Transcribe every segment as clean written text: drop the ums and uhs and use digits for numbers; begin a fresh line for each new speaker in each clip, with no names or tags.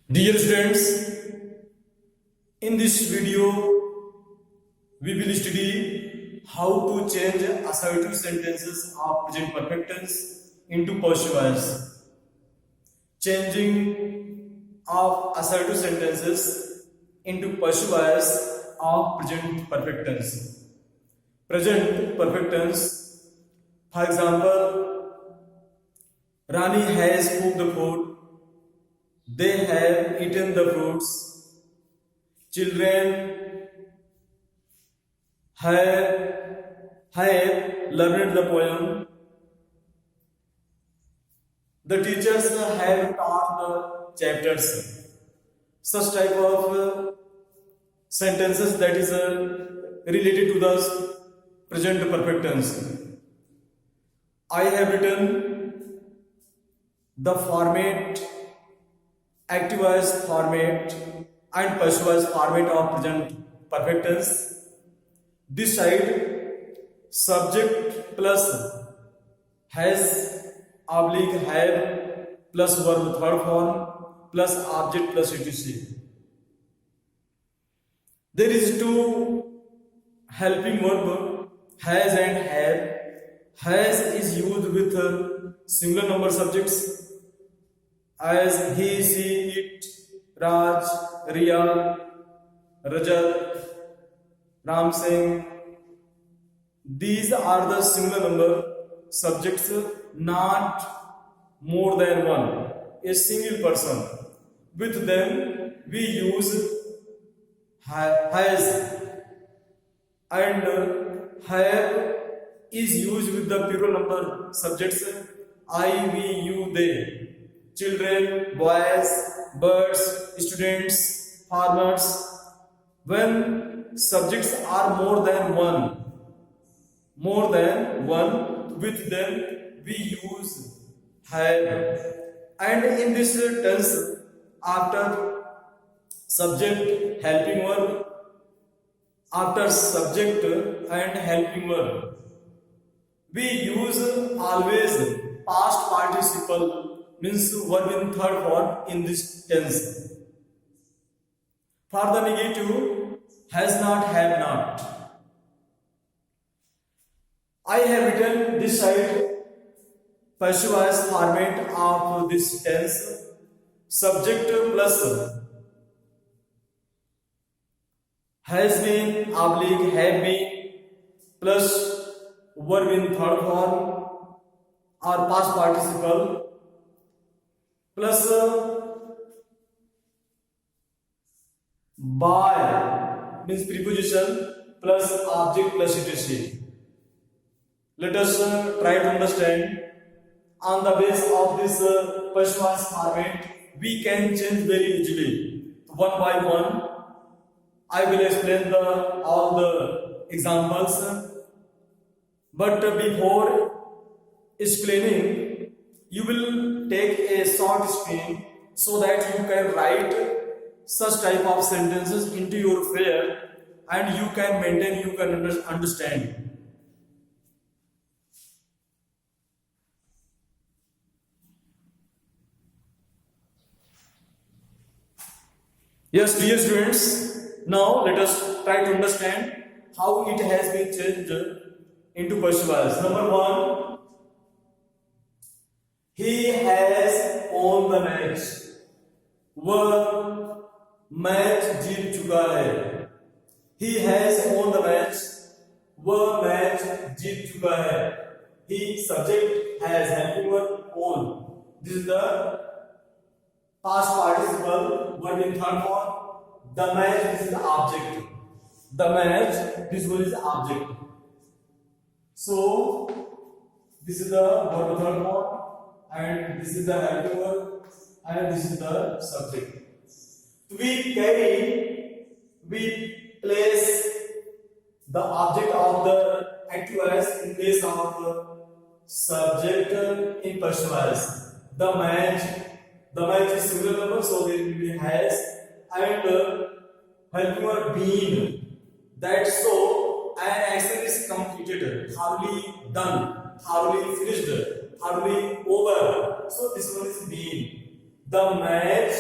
Dear students, in this video, we will study how to change assertive sentences of present perfect tense into passive voice. Changing of assertive sentences into passive voice of present perfect tense. Present perfect tense, for example, Rani has cooked the food. They have eaten the fruits. Children have learned the poem. The teachers have taught the chapters. Such type of sentences that is related to the present perfect tense. I have written the format, active voice format and passive voice format of present perfect tense. This side subject plus has oblique have plus verb third form plus object plus etc. There is two helping verb has and have. Has is used with singular number subjects as he, she, it, Raj, Riya, Rajat, Ram Singh. These are the singular number subjects, not more than one, a single person. With them, we use has and have is used with the plural number subjects I, we, you, they. Children, boys, birds, students, farmers. When subjects are more than one, with them we use have. And in this tense, after subject, helping verb, after subject and helping verb, we use always past participle, means verb in third form in this tense. For the negative, has not, have not. I have written this side passive voice format of this tense. Subject plus has been oblique have been plus verb in third form or past participle plus by means preposition plus object plus etc. Let us try to understand. On the base of this passive voice format, we can change very easily one by one. I will explain all the examples, but before explaining, you will take a short screen so that you can write such type of sentences into your prayer and you can maintain, you can understand. Yes, dear students, now let us try to understand how it has been changed into passive voice. Number one, he has won the match. वह match जीत चुका है. He has won the match. वह match जीत चुका है. He subject has helping verb won. This is the past participle verb in third form. The match, this is the object. The match, this one is the object. So this is the verb third form and this is the helping verb and this is the subject. We place the object of the active voice in place of the subject in passive voice. The match is singular number, so there will be has and helping verb been. That so an action is completed, thoroughly done, thoroughly finished, thoroughly over. So this one is been. The match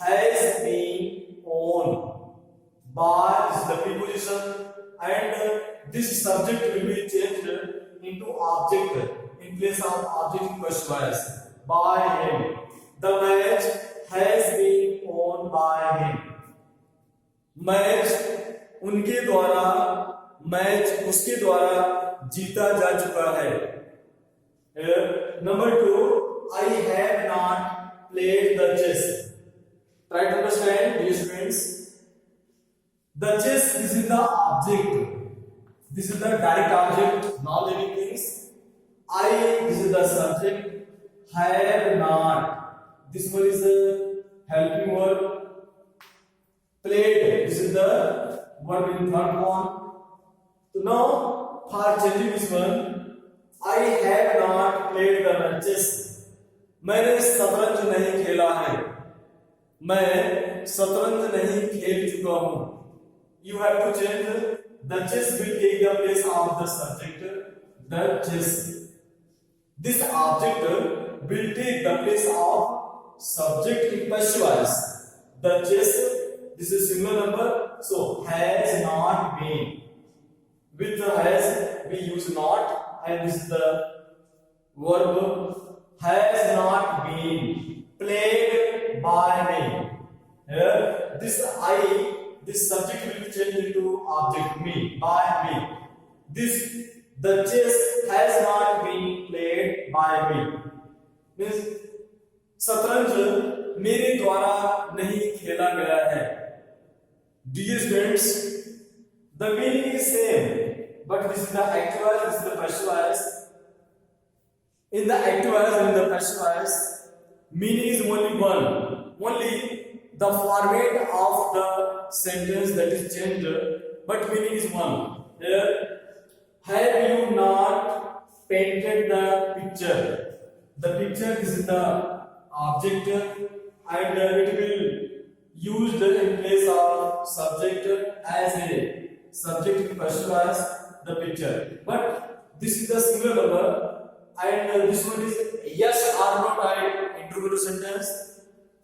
has been owned by is the preposition, and this subject will be changed into object in place of object in first voice. By him. The match has been owned by him. Match उनके द्वारा, match उसके द्वारा जीता जा चुका है. Number 2, I have not played the chess. Try to understand, dear students. The chess, this is the object. This is the direct object, non-living things. I, this is the subject. Have not. This one is the helping verb. Played, this is the verb in third one. So now, for changing this one, I have not played the chess. मैंने शतरंज नहीं खेला है. मैं शतरंज नहीं खेल चुका हूं. You have to change. The chess will take the place of the subject. The chess. This object will take the place of subject in passive voice. The chess. This is singular number. So has not been. With has we use not, and this is the verb. Has not been played by me. Here, this I, this subject will be changed into object me, by me. This, the chess has not been played by me. Means शतरंज मेरे द्वारा नहीं खेला गया है. Dear students, the meaning is same, but this is the active voice, this is the passive voice. In the active voice and in the passive voice, meaning is only one. Only the format of the sentence that is changed, but meaning is one. Here, have you not painted the picture? The picture is the object, and it will used in place of subject as a subject in passive voice, the picture. But this is the singular number. And this one is yes or no type interrogative sentence.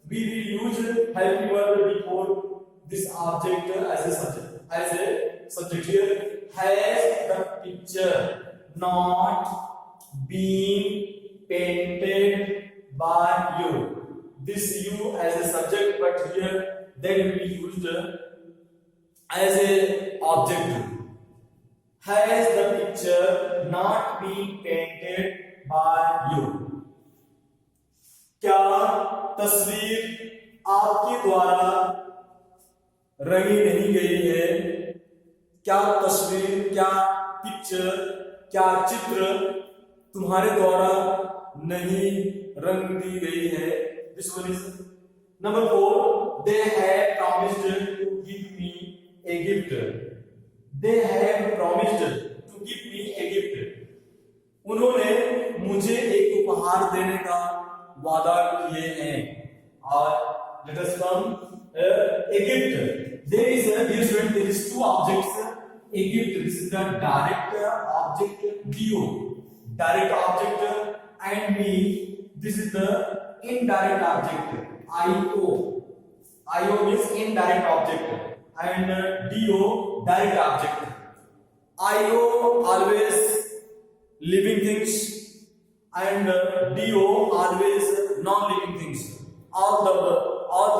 We will use helping verb before this object as a subject. As a subject here, has the picture not been painted by you? This you as a subject, but here that will be used as a object. Has the picture not been painted by you? क्या तस्वीर आपके द्वारा रंगी नहीं गई है? क्या तस्वीर, क्या पिक्चर, क्या चित्र तुम्हारे द्वारा नहीं रंग दी गई है? This one is number 4. They have promised to give me a gift. They have promised to give me a gift. उन्होंने मुझे एक उपहार देने का वादा किए हैं. और let us come a gift. There is a dear student, there is two objects. A gift, this is the direct object do, direct object, and me, this is the indirect object io. Io means indirect object, and do direct object. Io always living things, and do always non-living things. All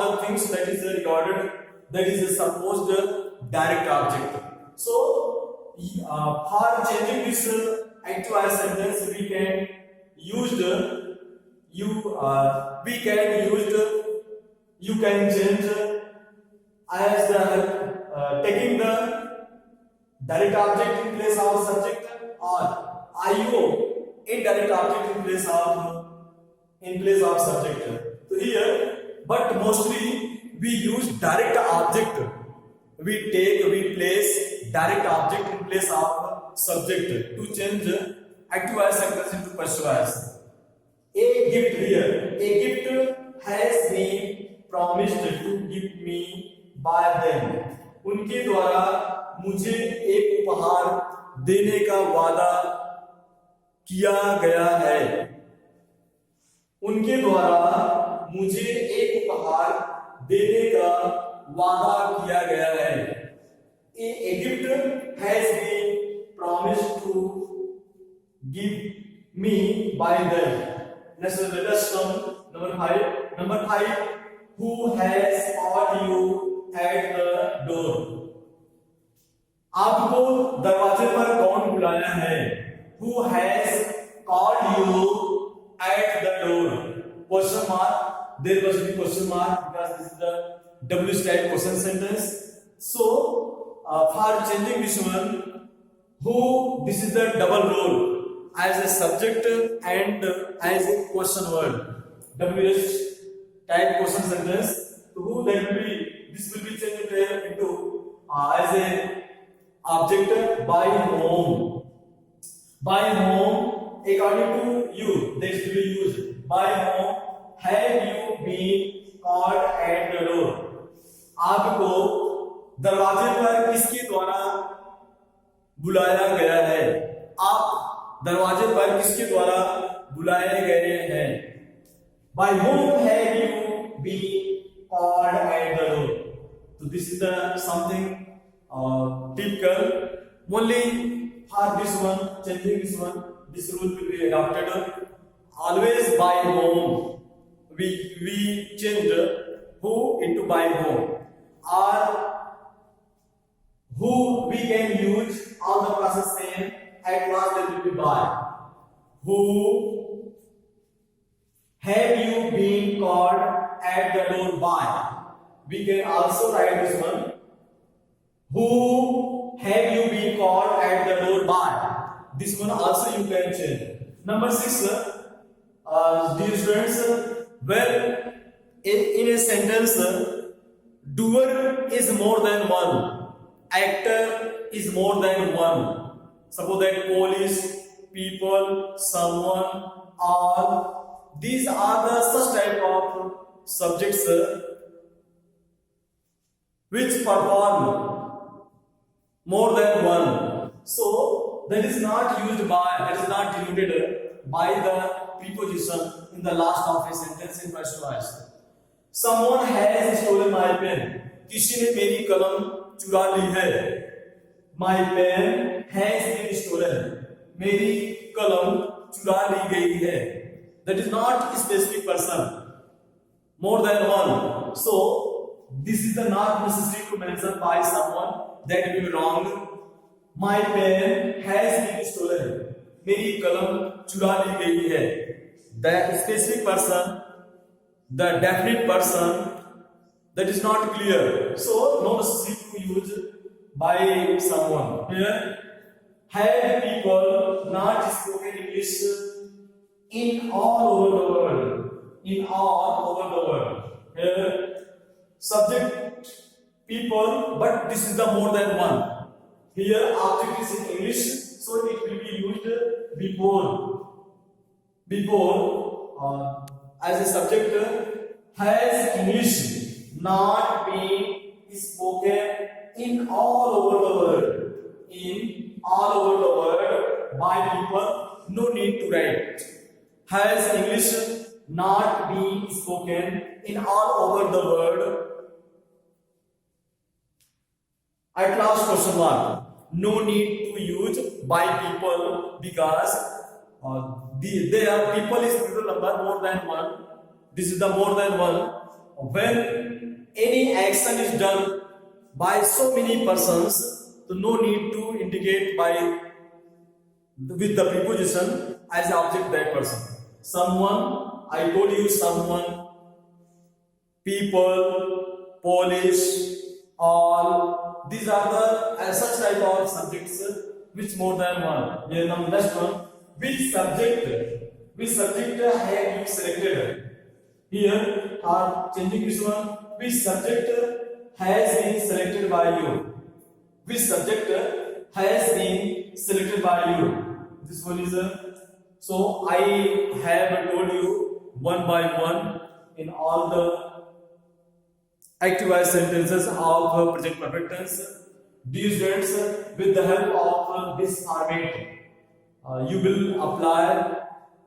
the things that is regarded, that is a supposed direct object. So for changing this active voice sentence, we can use you can change as the taking the direct object in place of subject, or io indirect object in place of subject. So here, but mostly we use direct object. We place direct object in place of subject to change active voice sentence into passive voice. A gift here. A gift has been promised to give me by them. उनके द्वारा मुझे एक उपहार देने का वादा किया गया है. उनके द्वारा मुझे एक उपहार देने का वादा किया गया है। Egypt has been promised to give me by them. Next, let us come number 5. Number 5, who has called you at the door? आपको दरवाजे पर कौन बुलाया है? Who has called you at the door? Question mark. There must be question mark because this is the W type question sentence. So, for changing this one, who, this is the double role as a subject and as a question word. WH type question sentence. So, who, that will be, this will be changed into as a object by whom. By whom, according to you, this will be used. By whom have you been called at the door? आपको दरवाजे पर किसके द्वारा बुलाया गया है? आप दरवाजे पर किसके द्वारा बुलाए गए हैं? By whom have you been called at the door? So this is the something typical. Only for this one, changing this one, this rule will be adopted. Always by whom. We change who into by whom. Or who we can use all the process same. At last there will be by. Who have you been called at the door by? We can also write this one. Who have you been called at the door by? This one also you can change. Number 6, dear students, well, in a sentence, doer is more than one, actor is more than one. Suppose that police, people, someone, all, these are the such type of subjects which perform more than one. So that is not used by, that is not denoted by the preposition in the last of a sentence in first voice. Someone has stolen my pen. किसी ने मेरी कलम चुरा ली है. My pen has been stolen. मेरी कलम चुरा ली गई है. That is not a specific person. More than one. So this is the not necessary to mention by someone. That will be wrong. My pen has been stolen. मेरी कलम चुरा ली गई है. The specific person, the definite person, that is not clear. So no necessary to use by someone. Here, have people not spoken English in all over the world? In all over the world. Here, subject people, but this is the more than one. Here, object is in English, so it will be used before. As a subject, has English not been spoken in all over the world? In all over the world by people, no need to write. Has English not been spoken in all over the world? At last question mark. No need to use by people because people is plural number more than one. This is the more than one. When any action is done by so many persons, so no need to indicate by with the preposition as object that person. Someone, I told you someone, people, police, all. These are the such type of subjects which more than one. Here now next one. Which subject have you selected? Here are changing this one. Which subject has been selected by you? Which subject has been selected by you? This one is so I have told you one by one in all the active voice sentences of present perfect tense. Dear students, with the help of this format, you will apply,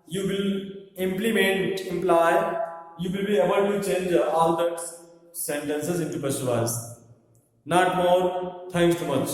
you will implement, you will be able to change all that sentences into passive voice. Not more. Thanks too much.